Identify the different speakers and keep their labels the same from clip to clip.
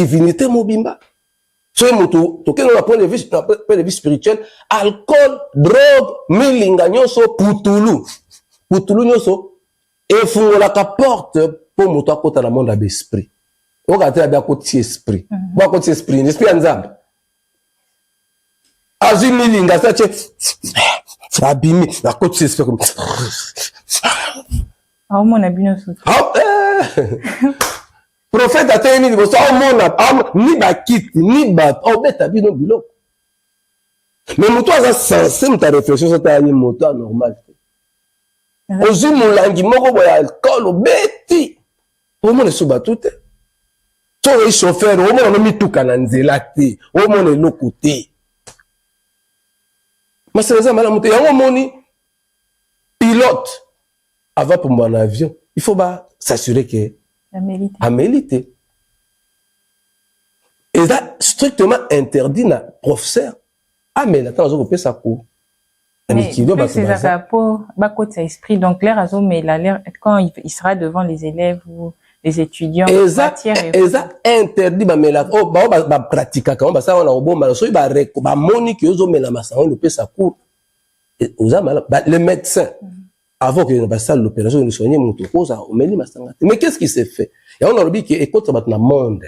Speaker 1: divinité mobimba. Soy moto, to keno na point de vue spirituel, alcool, drogue, milinga nyonso, putulu. Putulu nyonso, et fungolaka porte pour moto akota na monde d'esprit. Oka te abia koti esprit. Ba koti esprit, esprit nzambe. Azu milinga sa che abimi na koti esprit comme.
Speaker 2: Ah mon abino so.
Speaker 1: Prophète a tenu de ça au monde ni ba kit ni ba obeta bino bilo. Mais moto a sensé ta réflexion sur ta moto normal. Ozu mulangi moko boya alcool obeti. Au monde so batute. To e chauffeur au monde no mituka na nzela te. Au monde no côté. Mais c'est ça mala moto yango moni pilote avant pour mon avion. Il faut ba s'assurer que à mériter. Et ça, strictement interdit na professeur. Ah, mais attends, on peut ça court.
Speaker 2: Mais c'est ça pour côté esprit. Donc, l'air mais l'air quand il sera devant les élèves ou les étudiants.
Speaker 1: Et ça interdit mais la pratique quand ça on a au bon mal so ba moni que ozo mais la massa on peut ça court. Et le médecin avant que nous fassions l'opération, nous soignions mon tour, mais qu'est-ce qui s'est fait? Et on a dit que, écoute, dans le monde,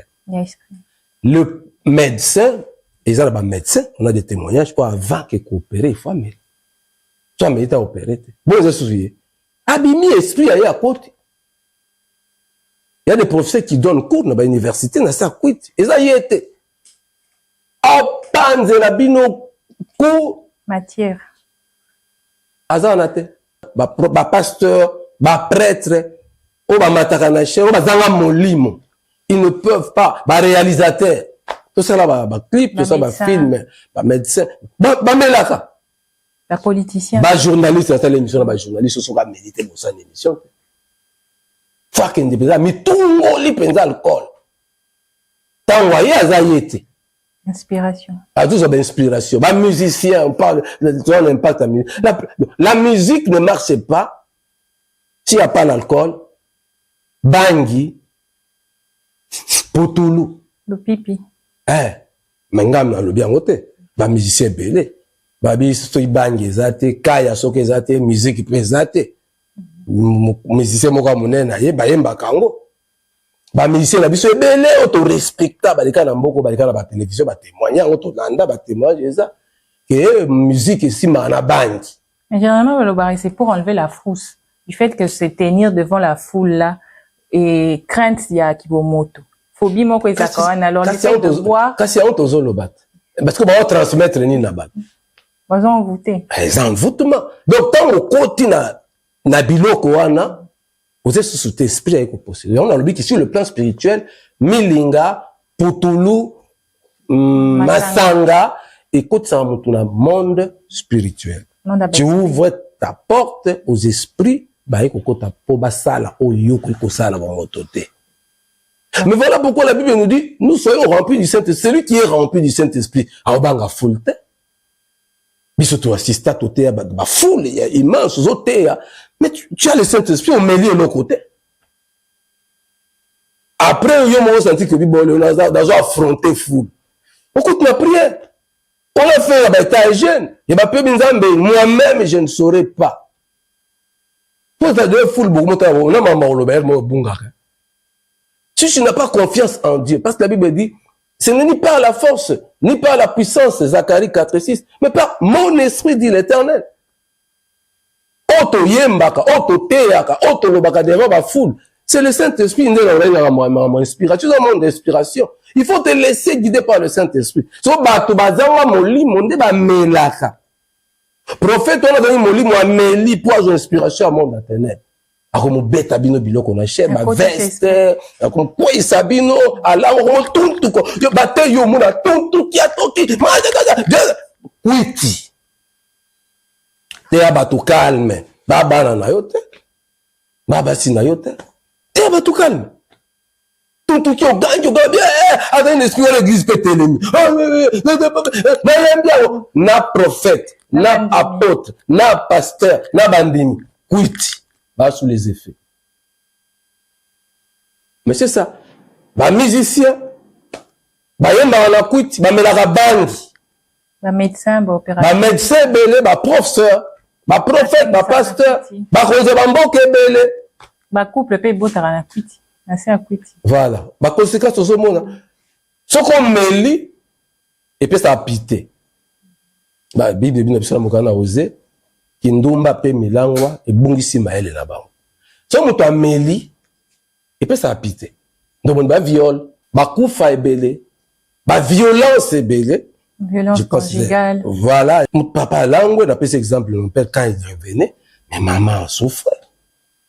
Speaker 1: le médecin, et ça, le médecin, on a des témoignages, quoi, avant qu'il coopère, il faut amener. Tu as mérité à opérer. Bon, je suis abîmé esprit à côté. Il y a des professeurs qui donnent cours dans l'université, dans sa cuite. Et ça y était. Oh, panze la bino, cours.
Speaker 2: Matière.
Speaker 1: Aza on a été. Ba pasteur, ba prêtre, ou ba matakanache, ou ba zanga molimo. Ils ne peuvent pas, ba réalisateur. Tout ça là, ba clip, tout ça, ba film, ba médecin, ba melaka.
Speaker 2: Ba politicien.
Speaker 1: Ba journaliste, c'est l'émission, ba journaliste, ce sera mérité pour ça, l'émission. Faut qu'il y ait mais tout le monde li penza alcool. T'as envoyé à Zayete.
Speaker 2: Inspiration.
Speaker 1: Ah, tout ça, inspiration. Bah, musicien, on parle, on impact la musique. La musique ne marche pas s'il n'y a pas l'alcool. Bangui, Potulu.
Speaker 2: Le pipi.
Speaker 1: Mengam na le bien côté. Bah, musicien belé. Bah, biso bangi zate, kaya soke zate, musique présente. Musicien moka monena, yemba kango. Ba musicien la biso ebele auto respectable balika na mboko balika na ba télévision ba témoigner auto landa ba témoigner ça que musique ici mana banki.
Speaker 2: Généralement le bar c'est pour enlever la frousse du fait que se tenir devant la foule là et crainte ya kibomoto. Phobie moko ezakana alors le fait de boire
Speaker 1: kasi on tozo lobat parce que ba transmettre ni na ba.
Speaker 2: Ba envoûté.
Speaker 1: Envoûtement. Donc tant au côté na biloko wana vous êtes sous cet esprit avec possible. On a le but que sur le plan spirituel, Milinga, Putulu, Masanga, écoute ça dans le monde spirituel. Tu ouvres ta porte aux esprits, bah écoute ta poba sala au yoko sala va mototer. Mais voilà pourquoi la Bible nous dit, nous soyons remplis du Saint-Esprit. Celui qui est rempli du Saint-Esprit, a obanga fulte. Biso tu assistes à côté ba foule immense zoté. Mais tu as le Saint-Esprit, on met lui de l'autre côté. Après, il y a un senti que Bible a affronté foule. Écoute ma prière. On a fait la bataille jeune. Et moi-même, je ne saurais pas. Si tu n'as pas confiance en Dieu, parce que la Bible dit, ce n'est ni par la force, ni par la puissance, Zacharie 4:6, mais par mon esprit, dit l'Éternel. Oto yembaka, oto teyaka, oto lobaka devant ma foule. C'est le Saint-Esprit, il est mon inspiration. Tu as un monde d'inspiration. Il faut te laisser guider par le Saint-Esprit. So bato bazanga moli monde ba melaka. Prophète on a donné moli mo meli pour avoir inspiration à monde éternel. Akomo beta bino biloko na chef ba veste, akomo poi sabino ala on tuntu ko. Yo bate yo mona tuntu ki atoki. Witi. Te abato calme. Baba na yote. Baba si na yote. Te abato calme. Tout qui ont gagné, avec une esprit de l'église pété l'ennemi. Na prophète, na apôtre, na pasteur, na bandini. Quiti. Va sous les effets. Mais c'est ça. Ba musicien, bayemba na kwiti bamelaka bangi
Speaker 2: médecin
Speaker 1: belé professeur prophète pasteur bakonze bamboka ebele
Speaker 2: couple pe botaka na kwiti na se kwiti
Speaker 1: voilà conséquence ozomona soko meli epesa apite bible bino biso na mokana ose kindumba pe milangwa ebungisi mayele na bango so moto ameli epesa apite ndomoni baviole bakufa ebele baviolence ebele
Speaker 2: violence conjugale
Speaker 1: voilà papa langue napesa exemple mon père quand il revenait mais maman souffre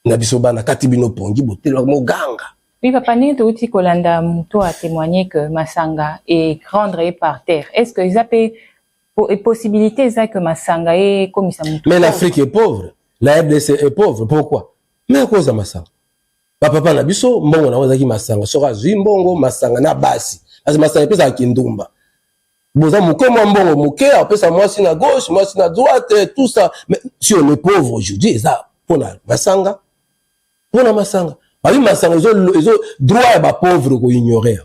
Speaker 1: na biso bana kati bino pongi botelo moganga.
Speaker 2: Oui, papa, nous avons kolanda muto a témoigné que Masanga est rendre par terre. Est-ce que ils appellent possibilité que Masanga est comme ça muto?
Speaker 1: Mais l'Afrique est pauvre, la RDC est pauvre. Pourquoi? Mais à cause de Masanga. Papa na biso mbongo na wazaki Masanga soka zimbongo Masanga na basi. Parce que Masanga pesa kindumba. Boza mukoma mbongo muke apesa mwasi na gauche, mwasi na droite, tout ça. Mais si on est pauvre aujourd'hui, ça pour na Masanga. Pour na Masanga. Bali Masanga ils ont droit à ba pauvre ko ignorer.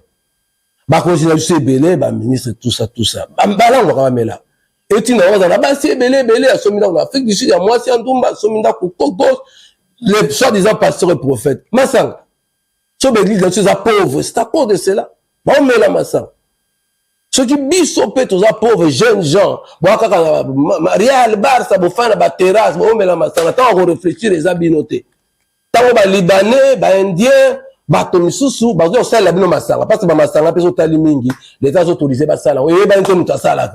Speaker 1: Ba continuer à belé ba ministre tout ça. Balango ka mela. Et tu n'as pas ba si belé à sominda en Afrique du Sud, à mwasi en Ndumba, sominda ko gauche. Les soi-disant pasteurs et prophètes. Masanga. So l'église de ces pauvres, c'est à cause de cela. On met la Masanga. Ceux qui bisopent tous les pauvres jeunes gens, Real, Barça, Bofana, Terrasse, on met la Masanga. Tant on réfléchit les abinotés. Tant on Libanais, Indien, Tomisusu, on sait la bino Masanga. Parce que Masanga, peut être mingi, l'État autorisé, Basala. Oui, ben, comme tu as ça là.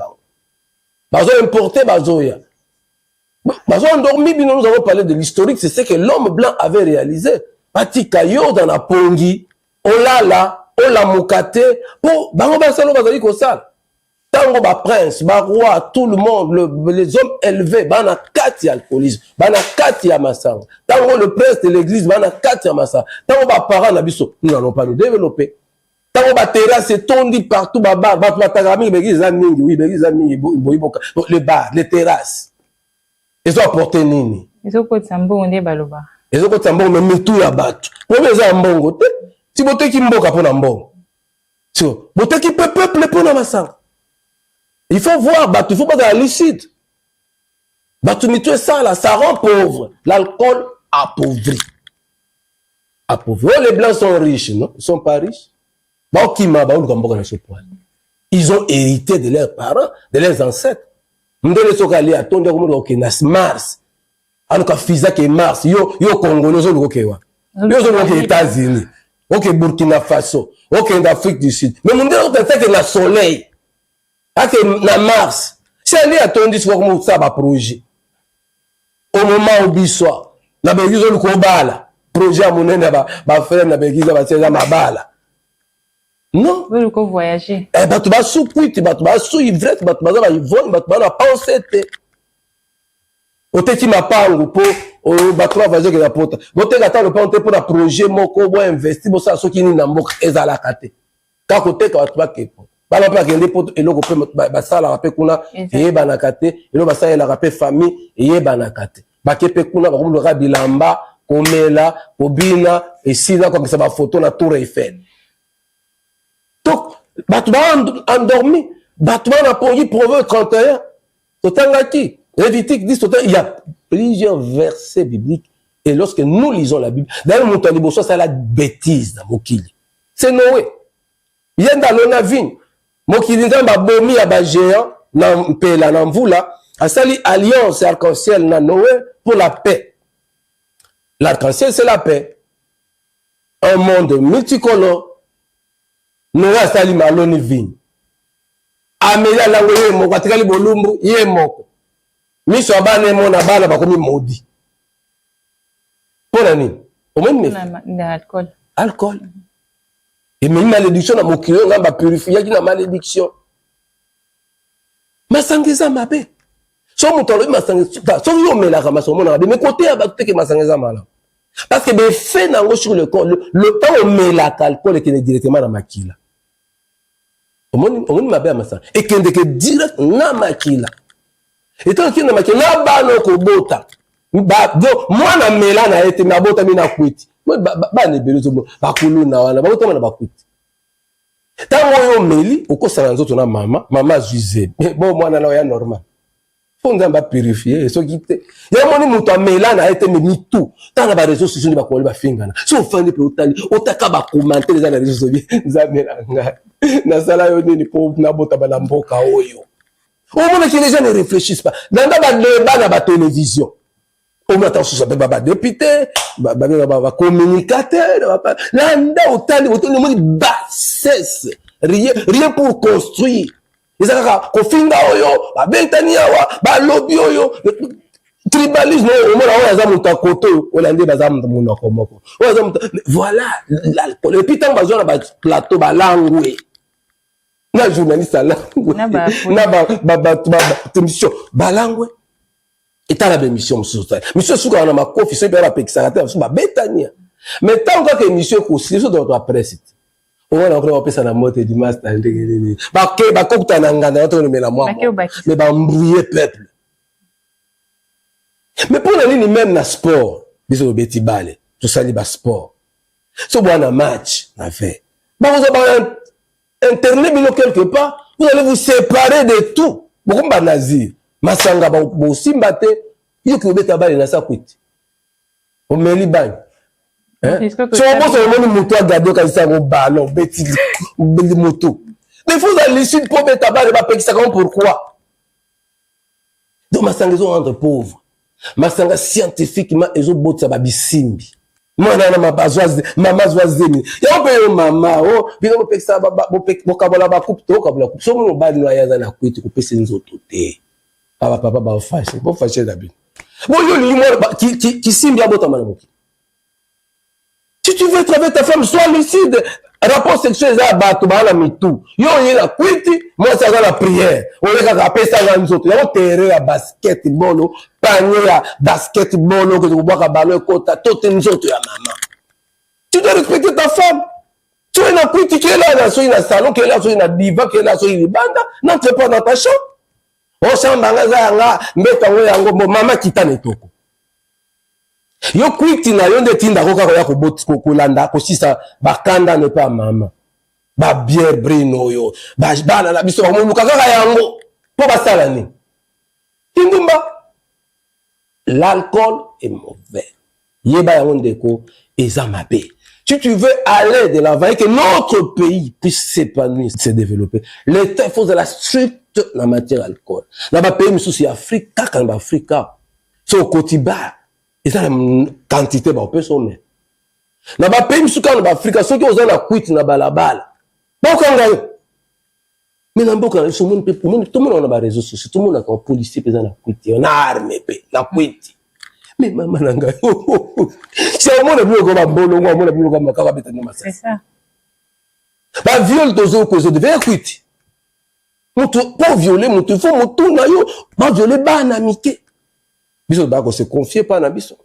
Speaker 1: Bazo importé, Bazoya. Bazo endormi, nous avons parlé de l'historique, c'est ce que l'homme blanc avait réalisé. Pati Kayo dans la Pongi, Olala, Ola Mukate, pour Bango Basalo Bazali Kosal. Tango ba prince, ba roi, tout le monde, les hommes élevés, bana kati alcoolisme, bana kati ya Masanga. Tango le prince de l'église, bana kati ya Masanga. Tango ba parents nabiso, nous n'allons pas nous développer. Tango ba terrasse tondi partout, ba bar, ba tagami, l'église amingi, oui, l'église amingi, les bars, les terrasses. Ils ont apporté nini?
Speaker 2: Ils ont côté Sambo, on est baloba.
Speaker 1: Ils ont côté Sambo, mais tout ya battu. Pour les ambongo, si bote ki mboka pour n'ambongo. Si bote ki peuple pour na Masanga. Il faut voir, il faut pas dans la licite. Tout ça là, ça rend pauvre. L'alcool appauvrit. Appauvrit. Oh, les blancs sont riches, non? Ils sont pas riches. Ils ont hérité de leurs parents, de leurs ancêtres. Ndele soka li atonde ko mo ke nas Mars. Anuka fiza ke Mars yo Congolais zo lukokewa. Yo zo lukoke États-Unis. OK Burkina Faso, OK d'Afrique du Sud. Mais mon ndele ko que la soleil. Ake na Mars. C'est li atondi so ko mo sa ba projet. Au moment où biso na begizo lukobala. Projet amunene ba frère na begizo ba tseza mabala. Non.
Speaker 2: Vous voulez voyager?
Speaker 1: Eh ben, tu vas sous cuite, tu vas sous ivresse, tu vas yvonne, tu vas penser. Ote qui m'a pas en pour tu vas voyager que la porte. Bote gata le ponte pour un projet moko bo investir bo ça so qui ni na mboka ezala kate. Ka kote ka tu vas kepo. Ba la pa kende pour eloko pe ba sala rapé kuna e ba na kate, elo ba sala rapé famille e ba na kate. Ba kepe kuna ba komlo ka bilamba, komela, kobina et sila comme ça ba photo na Tour Eiffel. Donc, Batman endormi, Batman a pongi Proverbe 31, Totangaki, Lévitique 10, il y a plusieurs versets bibliques. Et lorsque nous lisons la Bible, d'ailleurs, mon talibo, ça, c'est la bêtise dans Mokili. C'est Noé. Il y a dans l'onavine. Mokili, dans ma bomi, à géant, dans Pela, dans Vula, a sali alliance arc-en-ciel, dans Noé, pour la paix. L'arc-en-ciel, c'est la paix. Un monde multicolore. Noé asali maloni vigne. Amelia lango ye moko atikali bolumbu ye moko. Miso abane mo na bala bakomi modi. Pona nini? Omemi
Speaker 2: na alcool.
Speaker 1: Alcool. Et même malédiction na mokilo ngamba purifier na malédiction. Masangeza mabe. So mutolo masangeza. So yo melaka masomo na mais côté ya bateke masangeza mala. Parce que des faits nango sur le corps, le temps on met l'alcool et qui est directement dans makila. On m'a bien ça. Et qu'il est direct na makila. Et tant qu'il na makila, na bano ko bota. Ba do moi na mela na été na bota mi na kwiti. Ba ne beluzo ba kulu na wana ba bota na ba kwiti. Tango yo meli okosala nzoto na mama zuize bon mwana na ya normal fo nzamba purifier soki te ya moni mutu amela na ete memi tout tanga ba réseaux sociaux ba koleba fingana so ofandi pe otali otaka ba commenter les réseaux sociaux nzamela nga na sala yo nini po na bota ba mboka oyo au moins que les gens ne réfléchissent pas dans ba débat na ba télévision au moins attention ça ba député ba communicateur là nda otali le monde bassesse rien pour construire ezaka kofinga oyo babentani awa balobi oyo tribalisme au moins oyo aza mutu akoto oyo olande baza munoko moko oyo aza mutu voilà l'alcool et puis tant bazwa na ba plateau balangwe na journaliste alangwe na ba émission balangwe etala ba émission mususu monsieur suka na makofi so ba pekisaka te so ba betania mais tant que émission ko si so dans la presse on va encore passer na moto du master ndenge ba kokta na nganda to mela moi mais ba embrouiller peuple mais pour la ligne même na sport biso beti balé tout ça li ba sport so bwana match na fait ba vous ba internet bino quelque part vous allez vous séparer de tout beaucoup ba nazi masanga ba simba te yiko beta balé na sa kwiti o meli bani so on pense au monde moto gado ka ça go ballon beti moto mais faut aller l'issue pour beta balé ba pekisa comme pourquoi donc masanga sont entre pauvres masanga scientifiquement ezo botsa ba bisimbi mwana na mabazwazi mama zwazeni ya ope mama o bino mo pekisa bo kabola ba coupe to kabola coupe so mo bali no yaza na kwiti ko pesa nzoto te papa ba fâché bo fâché da bi bo yo li mo ki simbi abota mala moki. Si tu veux travailler ta femme, sois lucide. Rapport sexuel, ça va tout la mitou. Yo y la quiti, moi ça va la prière. On est capable ça dans nous autres. Yo terrain à basketball, panier à basketball que tu bois à ballon côté tout nous autres ya maman. Tu dois respecter ta femme. Tu es na quiti qui est là dans son salon, qui est là sur une diva, qui est là sur une bande, n'entre pas dans ta chambre. On s'en banga nga mbeta ngo yango maman kitane toko. Yo kwiti na yo nde tinda koka ya ko landa ko sisa bakanda ne pa mama ba bière brino yo ba bana la biso mo luka kaka yango po basala ni kindumba l'alcool est mauvais yeba yango ndeko ezamabe si tu veux aller de l'avant et que notre pays puisse s'épanouir se développer l'état faut de la stricte la matière alcool na ba pays mususu Afrique kaka na Afrika so kotiba et ça la quantité ba peut sommer na ba pays musuka na Afrika ceux qui osent na quit na balabala bokanga yo mais na mboka so mon pe tout le monde na ba réseaux sociaux tout le monde na policier pesa na quit on a armé pe na quit mais mama nanga c'est au monde bio ko ba mbolo ngo monde bio ko makaba beta ni masa
Speaker 2: c'est ça
Speaker 1: ba viol tozo ko zo devait quit mutu pour violer mutu faut mutu na yo ba violer ba na mike biso ba ko se confier pas na biso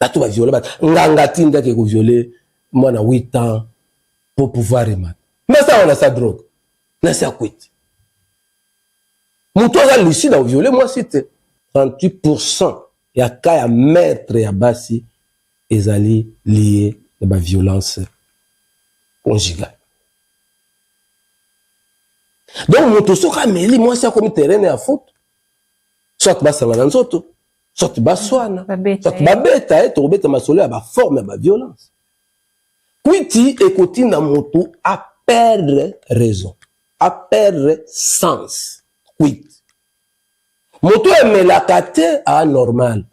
Speaker 1: là tu vas violer ba nganga tinda ke ko violer moi na 8 ans pour pouvoir remettre mais ça on a sa drogue na ça quit mutu a lucide à violer moi c'était 38% ya ka ya maître ya basi ezali lié à la violence conjugale donc mutu soka meli moi ça comme terrain à faute soit basanga na nzoto soit baswana soit babeta to beta masolo ya ba forme ba violence kwiti ekoti na moto à perdre raison à perdre sens kwiti moto emelaka te anormal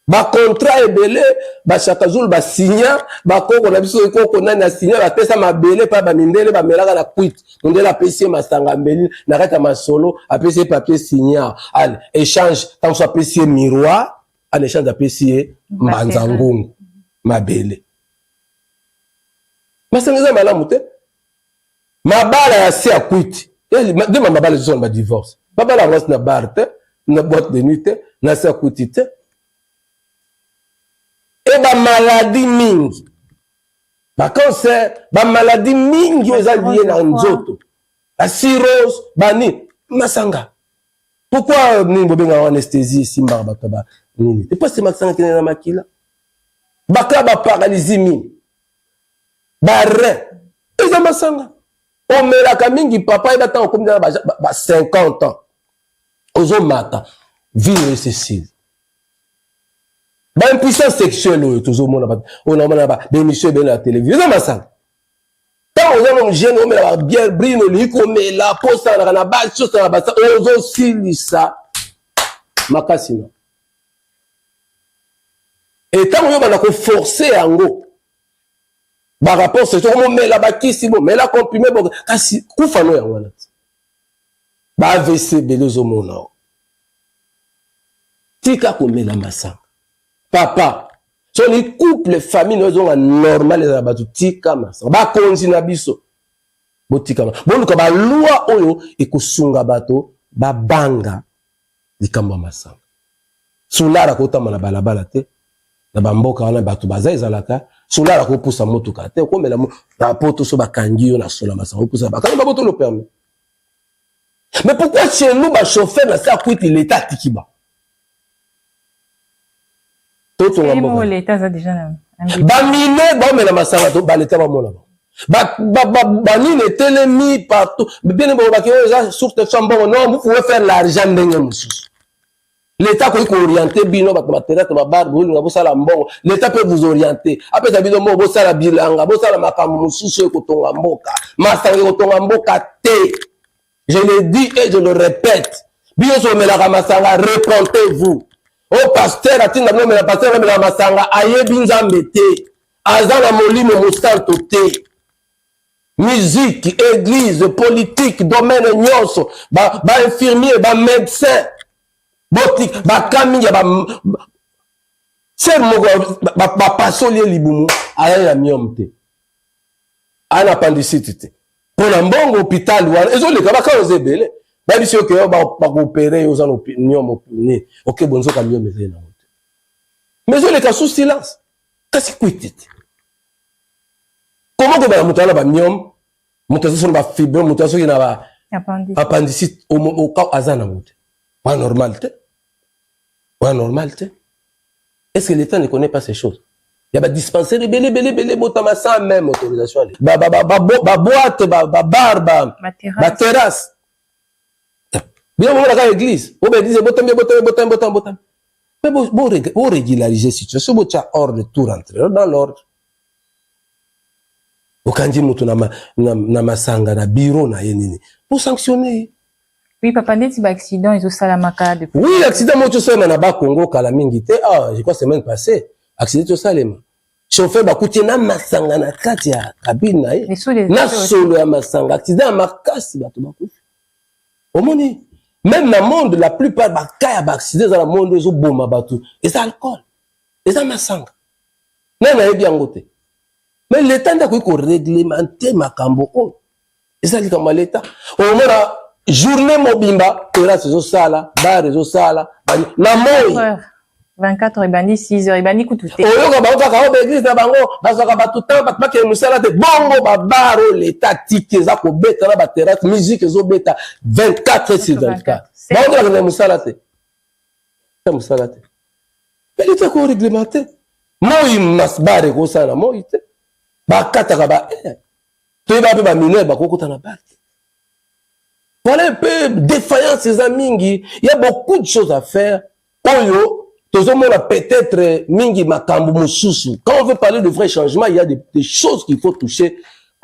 Speaker 1: ba contrat ebele ba chaque jour ba signa ba koko na biso koko na na signa ba pesa mabele pa ba mindele ba melaka na quit ndela apesi masanga mbeli na kata masolo apesi papier signa al échange tant soit apesi miroir en échange apesi mbanzangungu mabele masanga malamu te mabala ya se a quit de mabala zo na divorce babala reste na barte na boîte de nuit na se a quit te et ba maladie mingi ba cancer ba maladie mingi oza lié na nzoto la cirrhose bani masanga pourquoi ni bobenga anesthésie simba ba taba nini et pas c'est masanga kina na makila ba ka ba paralysie mi ba rein eza masanga omelaka mingi papa eba tant comme ba 50 ans ozo mata vie cécile ba impuissance sexuelle oyo tozo mona ba ona mona ba émission ben la télévision masanga tant ozo jeune omela ba bien brino liko mela posta na ba chose na ba ozo silisa makasina et tant oyo bana ko forcer yango ba rapport c'est tout mela ba kisi bo mela comprimé bo kasi kufano yango na ba AVC belezo mona tika ko mela masanga papa so les couples famille nous ont normal les abatu tika masanga ba konzi na biso botika boluka ba loi oyo ekusunga bato ba banga likambo masanga sulara ko tama na balabala te na bamboka wana bato baza ezalaka sulara ko pusa motuka te ko mela rapport to so bakangi yo na sola masanga ko pusa bakangi ba boto le permis. Mais pourquoi chez nous ba chauffeur na ça kuiti l'état tikiba toto ngamba
Speaker 2: l'état ça déjà
Speaker 1: ba mine ba mela masanga to ba l'état ba mona ba nine telemi partout bien ba ki oza sur te chambre non vous pouvez faire l'argent ndenge mususu. L'État peut orienter bino ba matériel ba bar bo nga bosala mbongo l'État peut vous orienter après ça bino mo bosala bilanga bosala makambo mususu ko tonga mboka masanga ko tonga mboka te. Je le dis et je le répète bino so melaka masanga repentez-vous au pasteur atinda no mela pasteur mela masanga ayebi nzambe te azana molimo musanto te. Musique église politique domaine nyonso ba infirmier ba médecin botik ba kami ya ba ser mogo ba pasoli libumu aya ya miomte ana appendicite te pour un bon hôpital wana ezo le ka ba ka ozebele ba bisi oke ba opérer aux opinion ni OK bonzo ka miomte na moto mais ezo le ka sous silence kasi kuitete comment ko ba mutala ba miom mutazo so ba fibre mutazo ina ba appendicite au ka azana moto pas normal te. Ouais, normal, tu sais. Est-ce que l'État ne connaît pas ces choses? Il y a des dispensaires, belé, botama sans même autorisation. Boîte, bar, terrasse. Bien, on a l'église. On dit, botam. Mais bon, régulariser la situation, bon, tu as ordre, tout rentrer dans l'ordre. Okandi mutu na masanga na bureau na yenini. Pour sanctionner.
Speaker 2: Oui, papa, n'est-ce pas accident, ils ont salamaka depuis.
Speaker 1: Oui, l'accident, moi, tu sais, mais na Congo, Kalamingite, je crois, semaine passée, accident, tu sais, chauffeur, bah, coûté na masanga na kati ya cabine na ye. Na solo ya masanga, accident, makasi, bah, tout bakou. Au monde, même dans le monde, la plupart, bah, kaya, bah, accident, dans le monde, ils ont bomba, bah, tout. Et ça, alcool. Et ça, masanga. N'a bien goûté. Mais l'État n'a qu'à réglementer ma cambo, oh. Et ça, comme l'État. Au moment, journée mobimba terrasse zo sala bar zo sala na moi
Speaker 2: 24 heures bani 6 heures bani kututé
Speaker 1: oyo ba ka ba église na bango bazaka ba tout temps ba ke musala te bongo ba baro l'état tike za ko beta na ba terrasse musique zo beta 24 heures sur 24 bongo na musala te mais l'état ko réglementer moi masbare ko sala moi te ba kataka ba to ba ba mineur ba ko kutana ba. Voilà un peu défaillant ces amis. Il y a beaucoup de choses à faire. Oyo, tout le monde a peut-être mingi makambu mususu. Quand on veut parler de vrai changement, il y a des choses qu'il faut toucher.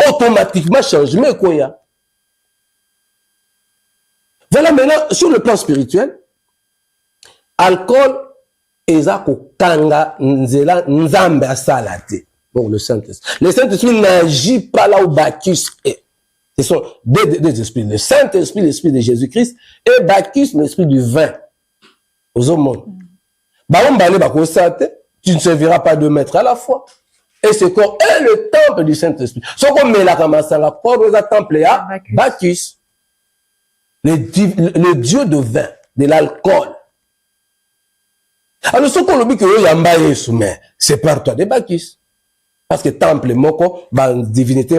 Speaker 1: Automatiquement, changement, quoi, y a. Voilà maintenant, sur le plan spirituel, alcool, ezako kanga nzela nzambe asalate. Bon, le Saint-Esprit. Le Saint-Esprit n'agit pas là où Bacchus est. Ce sont deux esprits. Le Saint-Esprit, l'esprit de Jésus-Christ, et Bacchus, l'esprit du vin. Aux hommes. Tu ne serviras pas 2 maîtres à la fois. Et ce corps est le temple du Saint-Esprit. Ce qu'on met là, comme ça, la porte au temple à Bacchus. Le dieu de vin, de l'alcool. Alors, ce qu'on le dit que yamba Yesu, mais c'est par toi de Bacchus. Parce que temple moko, divinité,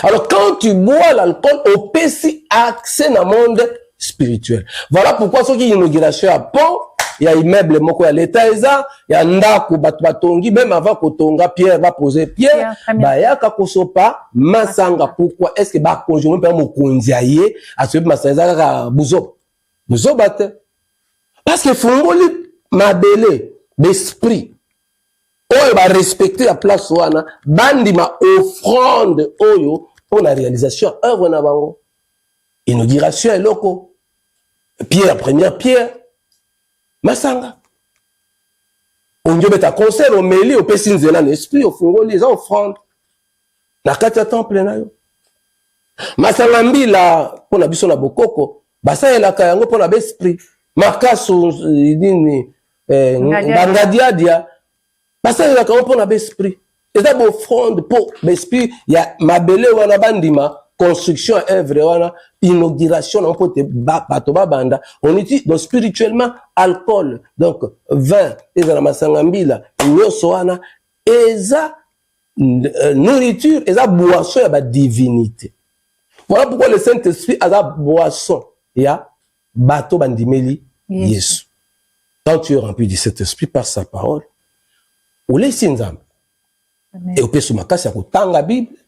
Speaker 1: alors, quand tu bois l'alcool, au PC accès dans le monde spirituel. Voilà pourquoi ceux qui inauguration à Pont, il y a immeuble moko ya l'état eza, il y a ndako batongi même avant kotonga Pierre va poser Pierre, bayaka kosopa masanga. Pourquoi est-ce que ba conjoint pe mokonzi aye asobi masanga kaka buzoba te? Parce que fungoli mabele d'esprit oyo ba respecter la place wana bandi ma offrande oyo pour la réalisation œuvre na bango. Inauguration eloko Pierre, première pierre, masanga. On dit beta concert au meli au pesi nzela l'esprit au fungo les offrandes. Na kati ya temple na yo. Masanga mbila pona biso na bokoko, basa elaka yango pona besprit. Makasu idini ngadiadia. Basa elaka yango pona besprit. Eza bo offrande pour besprit ya mabele wana bandima. Construction œuvre wana inauguration on peut batoba banda on utilise donc spirituellement alcool donc vin eza na masanga mbila nyoso wana eza nourriture eza boisson ya ba divinité. Voilà pourquoi le Saint-Esprit a boisson ya bato bandimeli Yesu. Quand tu es rempli du Saint-Esprit par sa parole ou les sinzam et au pesu makasi ya kotanga Bible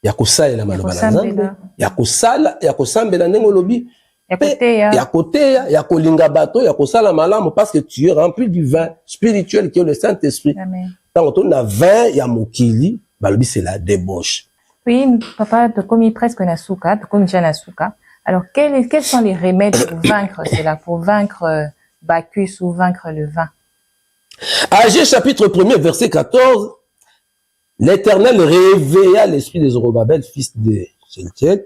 Speaker 1: ya kosalela maloba na Nzambe ya kosambela ndenge lobi ya koteya ya kolinga bato ya kosala malamu parce que tu es rempli du vin spirituel qui est le Saint-Esprit. Tant que na vin ya mokili balobi c'est la débauche.
Speaker 2: Oui, papa te commis presque na souka, te commis na souka. Alors quels sont les remèdes pour vaincre cela, pour vaincre Bacchus ou vaincre le vin?
Speaker 1: Agé chapitre 1er verset 14. L'Éternel réveilla l'esprit de Zorobabel, fils de Shealtiel,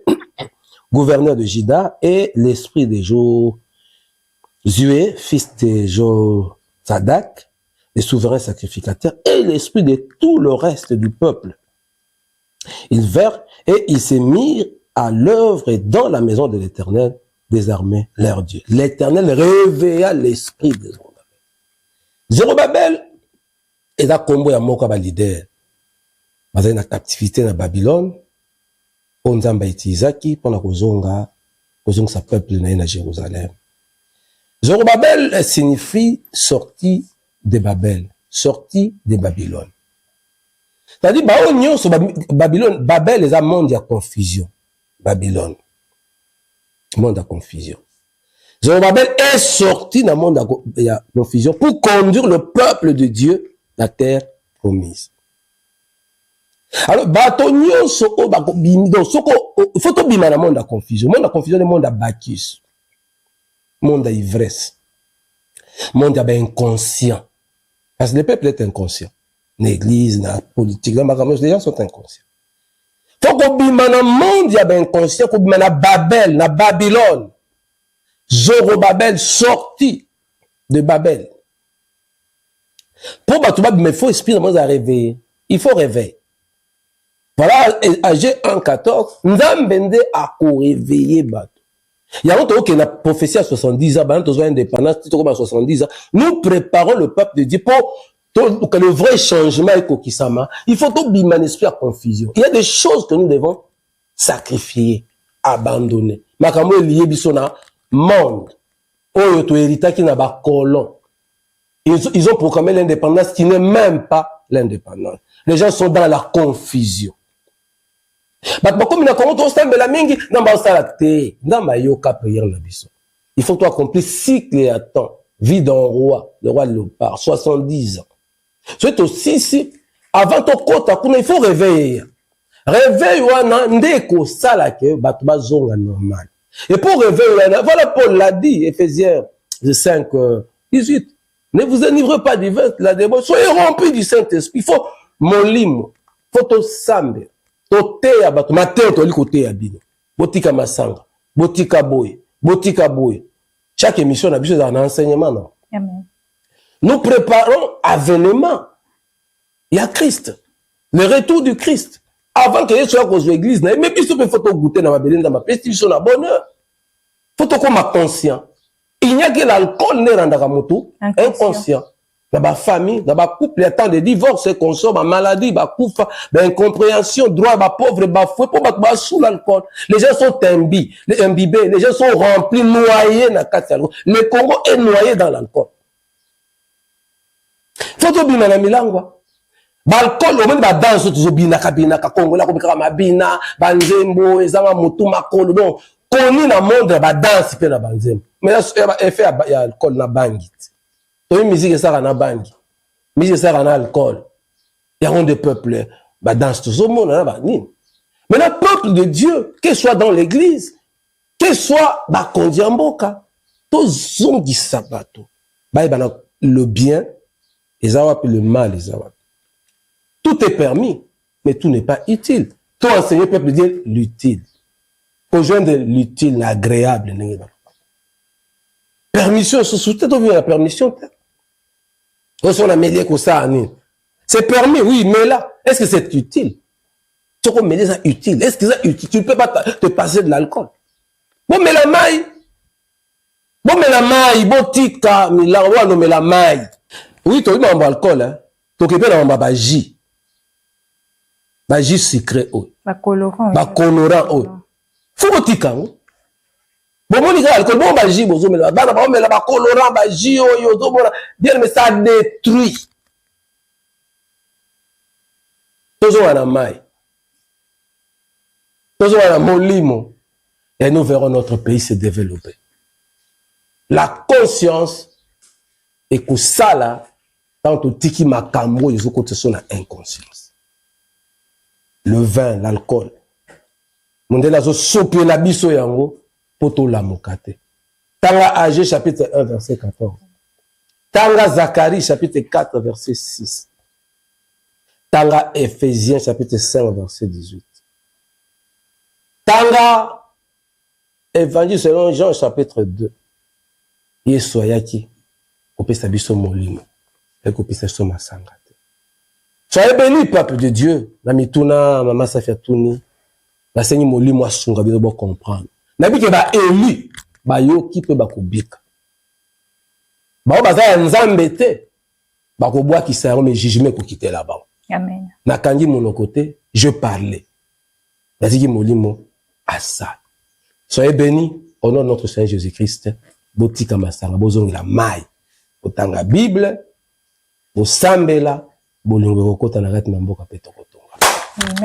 Speaker 1: gouverneur de Juda, et l'esprit de Josué, fils de Josadak, le souverain sacrificateur, et l'esprit de tout le reste du peuple. Ils vinrent et ils se mirent à l'œuvre dans la maison de l'Éternel des armées, leur Dieu. L'Éternel réveilla l'esprit de Zorobabel. Zorobabel est un combo ya moka ba leader. Bazali na captivité na Babylone, po Nzambe itilizaki pona kozonga sa peuple na Jérusalem. Zorobabel signifie sorti de Babel, sorti de Babylone. C'est-à-dire bao nyonso Babylone, Babel est un monde de confusion. Babylone, monde de confusion. Zorobabel est sorti dans monde de confusion pour conduire le peuple de Dieu la terre promise. Alors, bato nyonso o bako bimi donc soko il faut to bima na monde de confusion. Monde de confusion, le monde de Bacchus. Monde d'ivresse. Monde inconscient. Parce que le peuple est inconscient. L'église, la politique, les gens sont inconscients. Faut qu'on bima na monde ya inconscient, qu'on bima na Babel, na Babylone. Zorobabel sorti de Babel. Pour battre mais il faut esprit à réveiller. Il faut réveiller. Voilà, Agé 1:14, Nzambende a réveillé bato. Il y a longtemps qu'il y a une prophétie à 70 ans, nous avons indépendance, à 70 ans. Nous préparons le peuple de Dieu pour que le vrai changement est kokisama. Il faut tout biman esprit à confusion. Il y a des choses que nous devons sacrifier, abandonner. Makambo lié bisona monde. Oyo to hérita qui n'a pas colon. Ils ont proclamé l'indépendance qui n'est même pas l'indépendance. Les gens sont dans la confusion. Il faut toi accomplir cycle et à temps. Vie d'un roi, le roi léopard, 70 ans. C'est aussi si, avant ton compte, il faut réveiller. Réveil, ndeko salake, batba zonga normal. Et pour réveiller, voilà Paul l'a dit, Éphésiens 5, 18. Ne vous enivrez pas du vin, la débauche. Soyez remplis du Saint-Esprit. Il faut molimo. Il faut to sambe. To teya bato. Matin, to li kote ya bino. Botika masanga. Botika boye. Botika boye. Chaque émission, on a besoin d'un enseignement, non?
Speaker 2: Amen.
Speaker 1: Nous préparons avènement. Il y a Christ. Le retour du Christ. Avant que soit cause de l'église, mais puis il faut goûter dans ma béline, dans ma prestige, dans bonheur. Faut qu'on soit conscient. Il n'y a que l'alcool n'est rendra moto inconscient. Dans ma famille, dans ma couple, il y a tant de divorces, consomme, maladie, incompréhension, droit, pauvre, fouet, pour battre sous l'alcool. Les gens sont imbibés, les gens sont remplis, noyés dans le Congo est noyé dans l'alcool. Toto bina na milangwa. Balcol, on va danser toujours bina kabina ka Congo la ko mabina, banzembo, ezanga mutu makolo. Donc, koni na monde ba danse pe na banzembo. Mais là effet ya alcool na bangi. To musique ça na bangi. Musique ça na alcool. Il y a un des peuples ba danse toujours monde na ba ni. Mais le peuple de Dieu, que soit dans l'église, que soit ba kondiamboka, to zongi sabato. Ba le bien, les awap le mal, les awap. Tout est permis, mais tout n'est pas utile. Tout enseigner peuple dire l'utile. Faut joindre l'utile, l'agréable. Permission, c'est la permission. On a mêlé comme ça. C'est permis, oui, mais là, est-ce que c'est utile? Tu peux mêler ça utile. Est-ce que c'est utile? Tu ne peux pas te passer de l'alcool. Bon, mais la maille. Bon, mais la maille, bon, tika, mais la maille. Oui, tu as eu un alcool, hein. Tu as eu un baji. Baji sucré, oh.
Speaker 2: Colorant.
Speaker 1: Colorant, oh. Faut que tu aies. Bon, mon alcool, bon, baji, bon, mais la colorant, baji, oh, yo, bien, mais ça détruit. Toujours à la maille. Toujours à la molimo. Et nous verrons notre pays se développer. La conscience et que ça là, tant que tiki makambo, ils ont côté son inconscience. Le vin, l'alcool. Mondela zo sopi la biso yango poto la mokate. Tanga Agé chapitre 1 verset 14. Tanga Zacharie chapitre 4 verset 6. Tanga Éphésiens chapitre 5 verset 18. Tanga Évangile selon Jean chapitre 2. Yesu ayaki kopesa biso molimo et kopesa biso masanga. Soyez bénis, peuple de Dieu. La mituna, maman Safiatouni, la seigneur molimo asunga biso bo comprendre. Nabi ke ba élu, ba yo ki pe ba kubika. Ba baza nzambe te, ba ko bois ki sa mais jugement ko quitter là-bas.
Speaker 2: Amen.
Speaker 1: Na kangi mon côté, je parlais. Naziki molimo asa. Soyez bénis au nom de notre Seigneur Jésus-Christ. Botika masanga bozongi la maille. Otanga Bible, bosambela, bolingwe kota na rat na mboka petokotonga.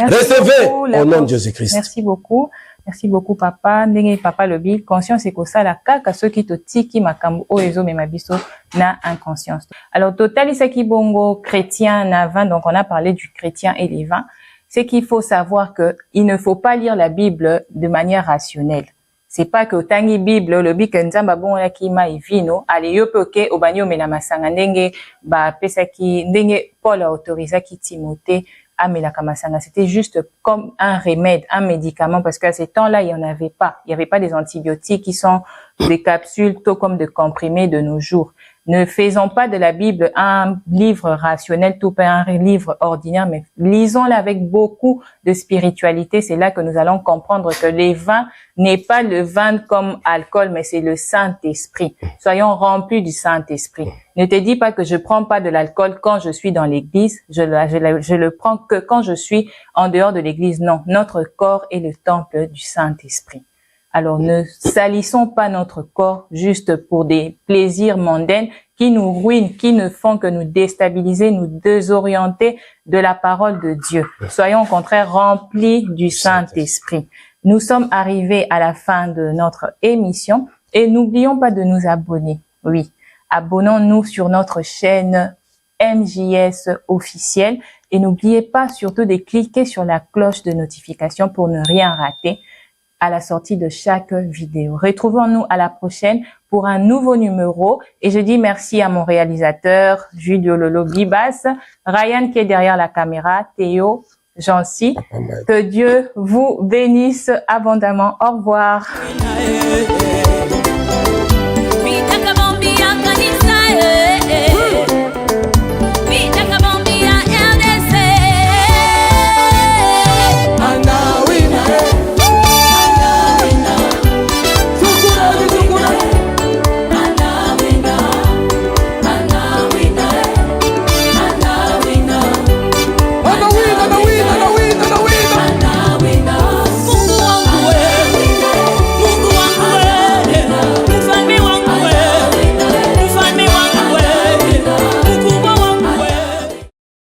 Speaker 1: Recevez au nom de Jésus-Christ.
Speaker 2: Merci beaucoup. Merci beaucoup, papa. Ndenge papa lobi, conscience et ça la kaka ceux qui te tiki makambo oezo memabiso na inconscience. Alors, total isaki bongo chrétien na vin, donc on a parlé du chrétien et les vins. C'est qu'il faut savoir que il ne faut pas lire la Bible de manière rationnelle. C'est pas que tangi Bible lobi que nzamba bon la ki ma vino ale yopoke obanyo mena masanga ndenge ba pesaki ndenge Paul a autorisé ki Timothée à mela kamasanga. C'était juste comme un remède, un médicament, parce qu'à ces temps-là, il n'y en avait pas. Il n'y avait pas des antibiotiques qui sont des capsules, tout comme des comprimés de nos jours. Ne faisons pas de la Bible un livre rationnel, tout un livre ordinaire, mais lisons-la avec beaucoup de spiritualité. C'est là que nous allons comprendre que les vins n'est pas le vin comme alcool, mais c'est le Saint-Esprit. Soyons remplis du Saint-Esprit. Ne te dis pas que je prends pas de l'alcool quand je suis dans l'église. Je le prends que quand je suis en dehors de l'église. Non, notre corps est le temple du Saint-Esprit. Alors, ne salissons pas notre corps juste pour des plaisirs mondains qui nous ruinent, qui ne font que nous déstabiliser, nous désorienter de la parole de Dieu. Soyons au contraire remplis du Saint-Esprit. Nous sommes arrivés à la fin de notre émission et n'oublions pas de nous abonner. Oui, abonnons-nous sur notre chaîne MJS officielle et n'oubliez pas surtout de cliquer sur la cloche de notification pour ne rien rater à la sortie de chaque vidéo. Retrouvons-nous à la prochaine pour un nouveau numéro. Et je dis merci à mon réalisateur, Julio Lolo Bibas, Ryan qui est derrière la caméra, Théo, Jancy. Que Dieu vous bénisse abondamment. Au revoir.